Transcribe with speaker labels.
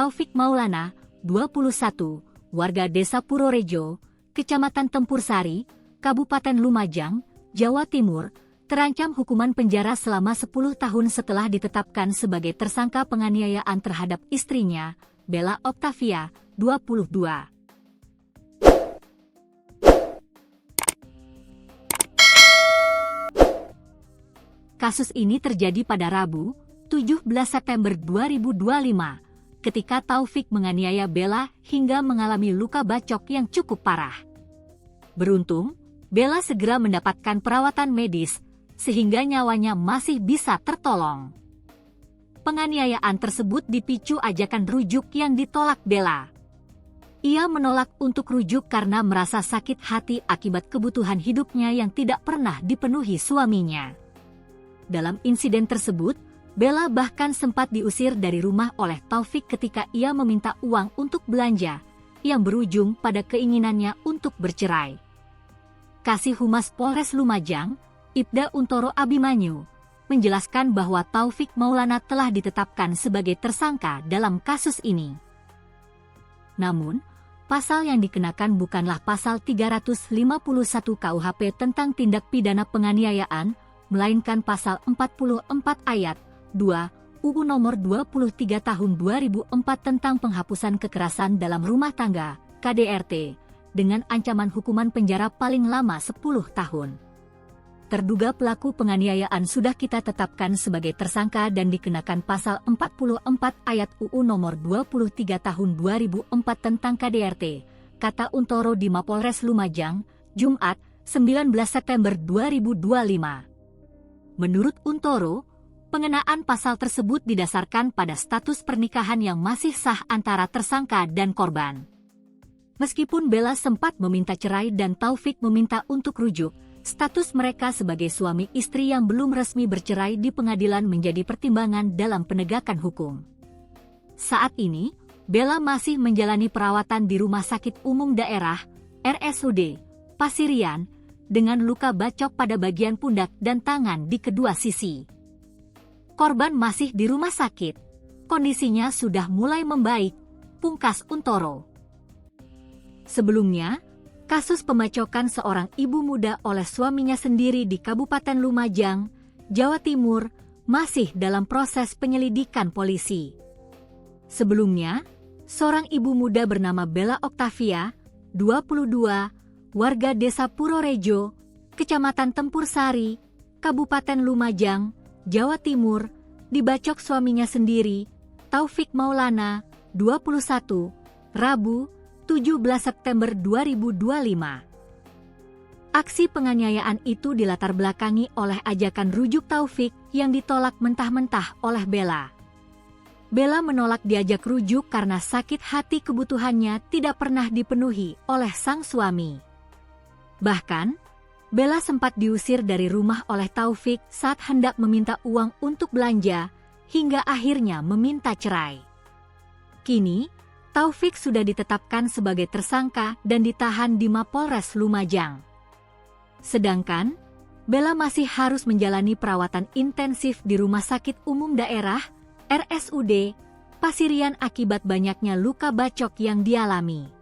Speaker 1: Taufik Maulana, 21, warga Desa Purworejo, Kecamatan Tempur Sari, Kabupaten Lumajang, Jawa Timur, terancam hukuman penjara selama 10 tahun setelah ditetapkan sebagai tersangka penganiayaan terhadap istrinya, Bella Octavia, 22. Kasus ini terjadi pada Rabu, 17 September 2025, ketika Taufik menganiaya Bella hingga mengalami luka bacok yang cukup parah. Beruntung, Bella segera mendapatkan perawatan medis, sehingga nyawanya masih bisa tertolong. Penganiayaan tersebut dipicu ajakan rujuk yang ditolak Bella. Ia menolak untuk rujuk karena merasa sakit hati akibat kebutuhan hidupnya yang tidak pernah dipenuhi suaminya. Dalam insiden tersebut, Bella bahkan sempat diusir dari rumah oleh Taufik ketika ia meminta uang untuk belanja, yang berujung pada keinginannya untuk bercerai. Kasih Humas Polres Lumajang, Ibda Untoro Abimanyu, menjelaskan bahwa Taufik Maulana telah ditetapkan sebagai tersangka dalam kasus ini. Namun, pasal yang dikenakan bukanlah pasal 351 KUHP tentang tindak pidana penganiayaan, melainkan pasal 44 ayat 2 UU nomor 23 tahun 2004 tentang penghapusan kekerasan dalam rumah tangga, KDRT, dengan ancaman hukuman penjara paling lama 10 tahun. Terduga pelaku penganiayaan sudah kita tetapkan sebagai tersangka dan dikenakan pasal 44 ayat UU nomor 23 tahun 2004 tentang KDRT, kata Untoro di Mapolres Lumajang, Jumat, 19 September 2025. Menurut Untoro, pengenaan pasal tersebut didasarkan pada status pernikahan yang masih sah antara tersangka dan korban. Meskipun Bella sempat meminta cerai dan Taufik meminta untuk rujuk, status mereka sebagai suami istri yang belum resmi bercerai di pengadilan menjadi pertimbangan dalam penegakan hukum. Saat ini, Bella masih menjalani perawatan di Rumah Sakit Umum Daerah, RSUD, Pasirian, dengan luka bacok pada bagian pundak dan tangan di kedua sisi. Korban masih di rumah sakit. Kondisinya sudah mulai membaik, pungkas Untoro. Sebelumnya, kasus pembacokan seorang ibu muda oleh suaminya sendiri di Kabupaten Lumajang, Jawa Timur, masih dalam proses penyelidikan polisi. Sebelumnya, seorang ibu muda bernama Bella Octavia, 22, warga Desa Purworejo, Kecamatan Tempur Sari, Kabupaten Lumajang, Jawa Timur, dibacok suaminya sendiri, Taufik Maulana, 21, Rabu, 17 September 2025. Aksi penganiayaan itu dilatar belakangi oleh ajakan rujuk Taufik yang ditolak mentah-mentah oleh Bella. Bella menolak diajak rujuk karena sakit hati kebutuhannya tidak pernah dipenuhi oleh sang suami. Bahkan, Bella sempat diusir dari rumah oleh Taufik saat hendak meminta uang untuk belanja, hingga akhirnya meminta cerai. Kini, Taufik sudah ditetapkan sebagai tersangka dan ditahan di Mapolres Lumajang. Sedangkan, Bella masih harus menjalani perawatan intensif di Rumah Sakit Umum Daerah, RSUD, Pasirian akibat banyaknya luka bacok yang dialami.